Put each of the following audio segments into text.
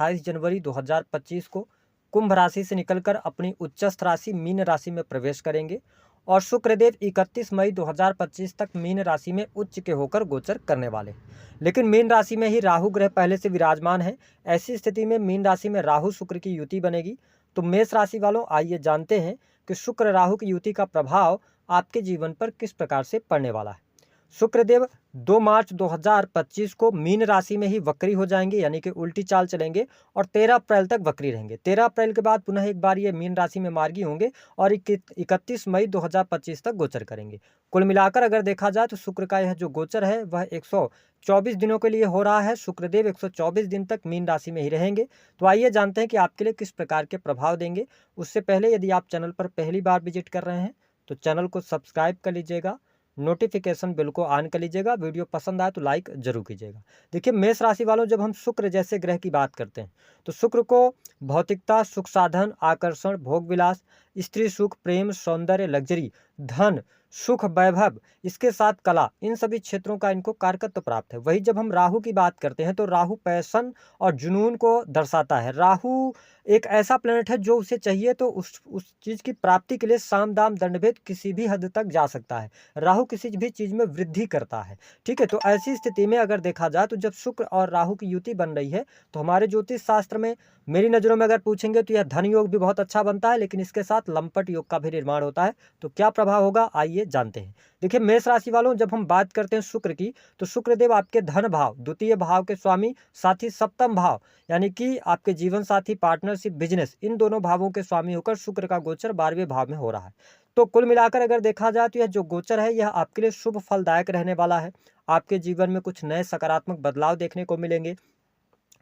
28 जनवरी 2025 को कुंभ राशि से निकलकर अपनी उच्चस्थ राशि मीन राशि में प्रवेश करेंगे और शुक्रदेव 31 मई 2025 तक मीन राशि में उच्च के होकर गोचर करने वाले। लेकिन मीन राशि में ही राहु ग्रह पहले से विराजमान है। ऐसी स्थिति में मीन राशि में राहु शुक्र की युति बनेगी। तो मेष राशि वालों, आइए जानते हैं कि शुक्र राहु की युति का प्रभाव आपके जीवन पर किस प्रकार से पड़ने वाला है। शुक्रदेव 2 मार्च 2025 को मीन राशि में ही वक्री हो जाएंगे, यानी कि उल्टी चाल चलेंगे और 13 अप्रैल तक वक्री रहेंगे। 13 अप्रैल के बाद पुनः एक बार ये मीन राशि में मार्गी होंगे और 31 मई 2025 तक गोचर करेंगे। कुल मिलाकर अगर देखा जाए तो शुक्र का यह जो गोचर है वह 124 दिनों के लिए हो रहा है। शुक्रदेव 124 दिन तक मीन राशि में ही रहेंगे। तो आइए जानते हैं कि आपके लिए किस प्रकार के प्रभाव देंगे। उससे पहले यदि आप चैनल पर पहली बार विजिट कर रहे हैं तो चैनल को सब्सक्राइब कर लीजिएगा, नोटिफिकेशन बिल को ऑन कर लीजिएगा, वीडियो पसंद आए तो लाइक जरूर कीजिएगा। देखिए मेष राशि वालों, जब हम शुक्र जैसे ग्रह की बात करते हैं तो शुक्र को भौतिकता, सुख साधन, आकर्षण, भोग विलास, स्त्री सुख, प्रेम, सौंदर्य, लग्जरी, धन, सुख, वैभव, इसके साथ कला, इन सभी क्षेत्रों का इनको कारकत्व प्राप्त है। वही जब हम राहु की बात करते हैं तो राहु पैशन और जुनून को दर्शाता है। राहु एक ऐसा प्लेनेट है जो उसे चाहिए तो उस चीज की प्राप्ति के लिए साम दाम दंडभेद किसी भी हद तक जा सकता है। राहु किसी भी चीज में वृद्धि करता है। ठीक है, तो ऐसी स्थिति में अगर देखा जाए तो जब शुक्र और राहु की युति बन रही है तो हमारे ज्योतिष शास्त्र में मेरी नजरों में अगर पूछेंगे तो यह धन योग भी बहुत अच्छा बनता है, लेकिन इसके साथ लंपट योग का भी निर्माण होता है। तो क्या प्रभाव होगा, आइए जानते हैं। देखिए मेष राशि वालों, जब हम बात करते हैं शुक्र की तो शुक्रदेव आपके धन भाव, द्वितीय भाव के स्वामी, साथ ही सप्तम भाव यानी कि आपके जीवन साथी, पार्टनरशिप, बिजनेस, इन दोनों भावों के स्वामी होकर शुक्र का गोचर 12वें भाव में हो रहा है। तो कुल मिलाकर अगर देखा जाए तो यह जो गोचर है यह आपके लिए शुभ फलदायक रहने वाला है। आपके जीवन में कुछ नए सकारात्मक बदलाव देखने को मिलेंगे।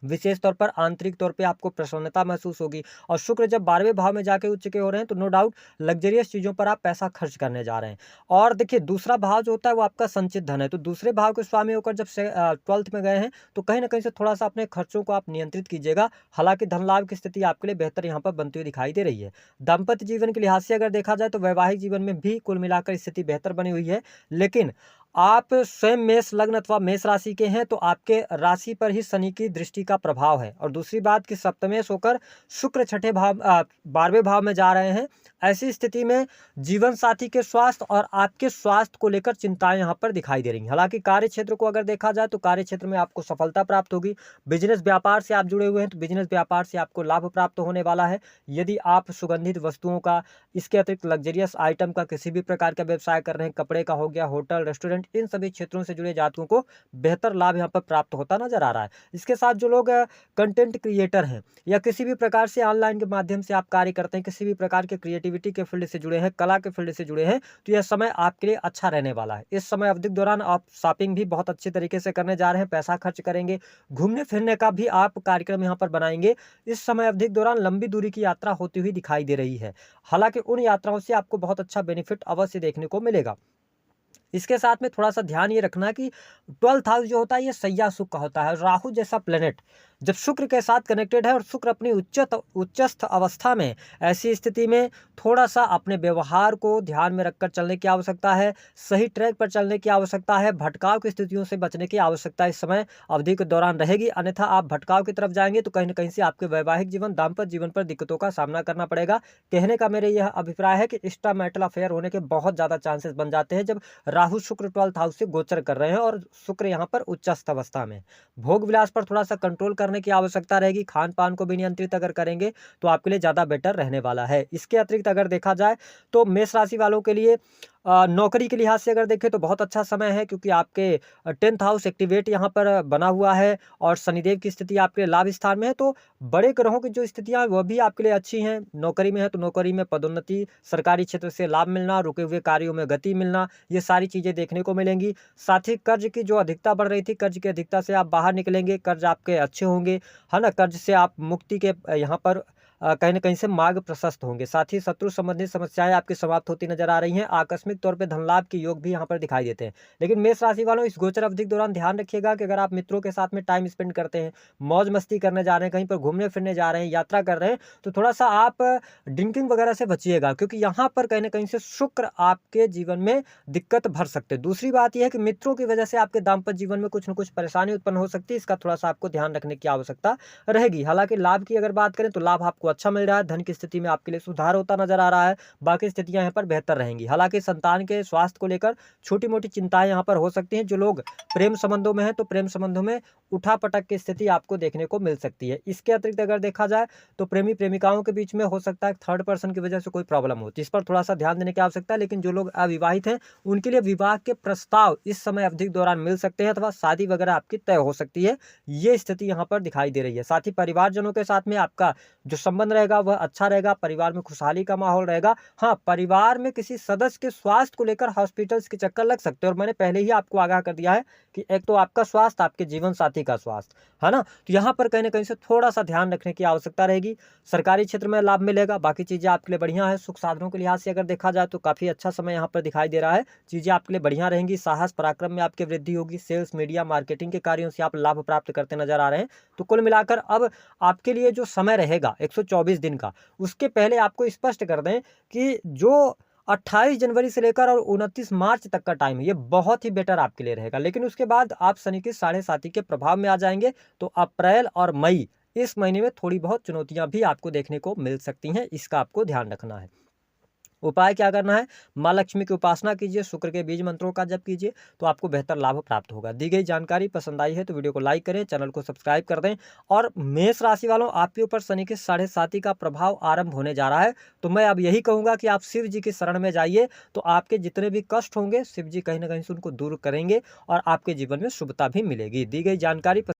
विशेष तौर पर आंतरिक तौर पे आपको प्रसन्नता महसूस होगी। और शुक्र जब 12वें भाव में जाके उच्च के हो रहे हैं तो नो डाउट लग्जरियस चीज़ों पर आप पैसा खर्च करने जा रहे हैं। और देखिए दूसरा भाव जो होता है वो आपका संचित धन है। तो दूसरे भाव के स्वामी होकर जब से 12th में गए हैं तो कहीं ना कहीं से थोड़ा सा अपने खर्चों को आप नियंत्रित कीजिएगा। हालांकि धन लाभ की स्थिति आपके लिए बेहतर यहाँ पर बनती हुई दिखाई दे रही है। दाम्पत्य जीवन के लिहाज से अगर देखा जाए तो वैवाहिक जीवन में भी कुल मिलाकर स्थिति बेहतर बनी हुई है। लेकिन आप स्वयं मेष लग्न अथवा मेष राशि के हैं तो आपके राशि पर ही शनि की दृष्टि का प्रभाव है। और दूसरी बात कि सप्तमेश होकर शुक्र छठे भाव 12वें भाव में जा रहे हैं। ऐसी स्थिति में जीवन साथी के स्वास्थ्य और आपके स्वास्थ्य को लेकर चिंताएं यहाँ पर दिखाई दे रही हैं। हालांकि कार्य क्षेत्र को अगर देखा जाए तो कार्य क्षेत्र में आपको सफलता प्राप्त होगी। बिजनेस व्यापार से आप जुड़े हुए हैं तो बिजनेस व्यापार से आपको लाभ प्राप्त होने वाला है। यदि आप सुगंधित वस्तुओं का, इसके अतिरिक्त लग्जरियस आइटम का किसी भी प्रकार का व्यवसाय कर रहे हैं, कपड़े का हो गया, होटल, रेस्टोरेंट, इन सभी क्षेत्रों से जुड़े जातकों को बेहतर लाभ यहाँ पर प्राप्त होता नजर आ रहा है। इसके साथ जो लोग कंटेंट क्रिएटर हैं या किसी भी प्रकार से ऑनलाइन के माध्यम से आप कार्य करते हैं, किसी भी प्रकार के क्रिएटिविटी के फील्ड से जुड़े हैं, कला के फील्ड से जुड़े हैं, तो यह समय आपके लिए अच्छा रहने वाला है। इस समय अवधि के दौरान आप शॉपिंग भी बहुत अच्छे तरीके से करने जा रहे हैं, पैसा खर्च करेंगे, घूमने फिरने का भी आप कार्यक्रम यहाँ पर बनाएंगे। इस समय अवधि के दौरान लंबी दूरी की यात्रा होती हुई दिखाई दे रही है। हालांकि उन यात्राओं से आपको बहुत अच्छा बेनिफिट अवश्य देखने को मिलेगा। इसके साथ में थोड़ा सा ध्यान ये रखना कि 12th हाउस जो होता है ये सैया सुख का होता है। राहु जैसा प्लेनेट जब शुक्र के साथ कनेक्टेड है और शुक्र अपनी उच्चस्थ अवस्था में, ऐसी स्थिति में थोड़ा सा अपने व्यवहार को ध्यान में रखकर चलने की आवश्यकता है। सही ट्रैक पर चलने की आवश्यकता है। भटकाव की स्थितियों से बचने की आवश्यकता इस समय अवधि के दौरान रहेगी। अन्यथा आप भटकाव की तरफ जाएंगे तो कहीं ना कहीं से आपके वैवाहिक जीवन, दाम्पत्य जीवन पर दिक्कतों का सामना करना पड़ेगा। कहने का मेरे यह अभिप्राय है कि एक्स्ट्रा मैरिटल अफेयर होने के बहुत ज्यादा चांसेस बन जाते हैं जब राहु शुक्र 12th हाउस से गोचर कर रहे हैं और शुक्र यहाँ पर उच्चस्थ अवस्था में। भोग विलास पर थोड़ा सा कंट्रोल करने की आवश्यकता रहेगी। खान पान को भी नियंत्रित अगर करेंगे तो आपके लिए ज्यादा बेटर रहने वाला है। इसके अतिरिक्त अगर देखा जाए तो मेष राशि वालों के लिए नौकरी के लिहाज से अगर देखें तो बहुत अच्छा समय है, क्योंकि आपके 10th हाउस एक्टिवेट यहाँ पर बना हुआ है और शनिदेव की स्थिति आपके लाभ स्थान में है। तो बड़े ग्रहों की जो स्थितियां वह भी आपके लिए अच्छी हैं। नौकरी में है तो नौकरी में पदोन्नति, सरकारी क्षेत्र से लाभ मिलना, रुके हुए कार्यों में गति मिलना, ये सारी चीजें देखने को मिलेंगी। साथ ही कर्ज की जो अधिकता बढ़ रही थी, कर्ज की अधिकता से आप बाहर निकलेंगे, कर्ज आपके अच्छे होंगे, है ना। कर्ज से आप मुक्ति के यहाँ पर कहीं न कहीं से मार्ग प्रशस्त होंगे। साथ ही शत्रु संबंधित समस्याएँ आपकी समाप्त होती नज़र आ रही हैं। आकस्मिक तौर पे धन लाभ के योग भी यहाँ पर दिखाई देते हैं। लेकिन मेष राशि वालों, इस गोचर अवधि के दौरान ध्यान रखिएगा कि अगर आप मित्रों के साथ में टाइम स्पेंड करते हैं, मौज-मस्ती करने जा रहे हैं, कहीं पर घूमने-फिरने जा रहे हैं, यात्रा कर रहे हैं, तो थोड़ा-सा आप ड्रिंकिंग वगैरह से बचिएगा, क्योंकि यहाँ पर कहीं न कहीं से शुक्र आपके जीवन में दिक्कत भर सकते हैं। दूसरी बात ये है कि मित्रों की वजह से आपके दाम्पत्य जीवन में कुछ न कुछ परेशानी उत्पन्न हो सकती है, इसका थोड़ा-सा आपको ध्यान रखने की आवश्यकता रहेगी। हालाँकि लाभ की अगर बात करें तो लाभ आपको अच्छा मिल रहा है, धन की स्थिति में आपके लिए सुधार होता नज़र आ रहा है, बाकी स्थितियाँ यहाँ पर बेहतर रहेंगी। हालाँकि संतान के स्वास्थ्य को लेकर छोटी-मोटी चिंताएँ यहाँ पर हो सकती हैं। जो लोग प्रेम संबंधों में हैं, तो प्रेम संबंधों में उठा-पटक की स्थिति आपको देखने को मिल सकती है। इसके अतिरिक्त अगर देखा जाए तो प्रेमी-प्रेमिकाओं के बीच में हो सकता है थर्ड पर्सन की वजह से कोई प्रॉब्लम हो, तो इस पर थोड़ा-सा ध्यान देने की आवश्यकता है। लेकिन जो लोग अविवाहित हैं, उनके लिए विवाह के प्रस्ताव इस समय अवधि के दौरान मिल सकते हैं अथवा शादी वगैरह आपकी तय हो सकती है। ये स्थिति यहाँ पर दिखाई दे रही है। साथ ही परिवारजनों के साथ में आपका जो संबंध रहेगा वह अच्छा रहेगा, परिवार में खुशहाली का माहौल रहेगा। हाँ, परिवार में किसी सदस्य के स्वास्थ्य को लेकर हॉस्पिटल्स के चक्कर लग सकते हैं, और मैंने पहले ही आपको आगाह कर दिया है कि एक तो आपका स्वास्थ्य, आपके जीवन साथी का स्वास्थ्य, है ना? तो यहाँ पर कहीं न कहीं से थोड़ा-सा ध्यान रखने की आवश्यकता रहेगी। सरकारी क्षेत्र में लाभ मिलेगा, बाकी चीज़ें आपके लिए बढ़िया है। सुख साधनों के लिहाज से अगर देखा जाए तो काफ़ी अच्छा समय यहाँ पर दिखाई दे रहा है। चीज़ें आपके लिए बढ़िया रहेंगी, साहस पराक्रम में आपकी वृद्धि होगी, सेल्स, मीडिया, मार्केटिंग के कार्यों से आप लाभ प्राप्त करते नज़र आ रहे हैं। तो कुल मिलाकर अब आपके लिए जो समय रहेगा 124 दिन का, उसके पहले आपको स्पष्ट कर दें कि जो 28 जनवरी से लेकर और 29 मार्च तक का टाइम है, ये बहुत ही बेटर आपके लिए रहेगा। लेकिन उसके बाद आप शनि के साढ़े साती के प्रभाव में आ जाएँगे, तो अप्रैल और मई, इस महीने में थोड़ी बहुत चुनौतियाँ भी आपको देखने को मिल सकती हैं, इसका आपको ध्यान रखना है। उपाय क्या करना है? माँ लक्ष्मी की उपासना कीजिए, शुक्र के बीज मंत्रों का जप कीजिए, तो आपको बेहतर लाभ प्राप्त होगा। दी गई जानकारी पसंद आई है तो वीडियो को लाइक करें, चैनल को सब्सक्राइब कर दें। और मेष राशि वालों, आपके ऊपर शनि के साढ़े साती का प्रभाव आरंभ होने जा रहा है, तो मैं अब यही कहूँगा कि आप शिव जी की शरण में जाइए, तो आपके जितने भी कष्ट होंगे शिव जी कहीं न कहीं से उनको दूर करेंगे और आपके जीवन में शुभता भी मिलेगी। दी गई जानकारी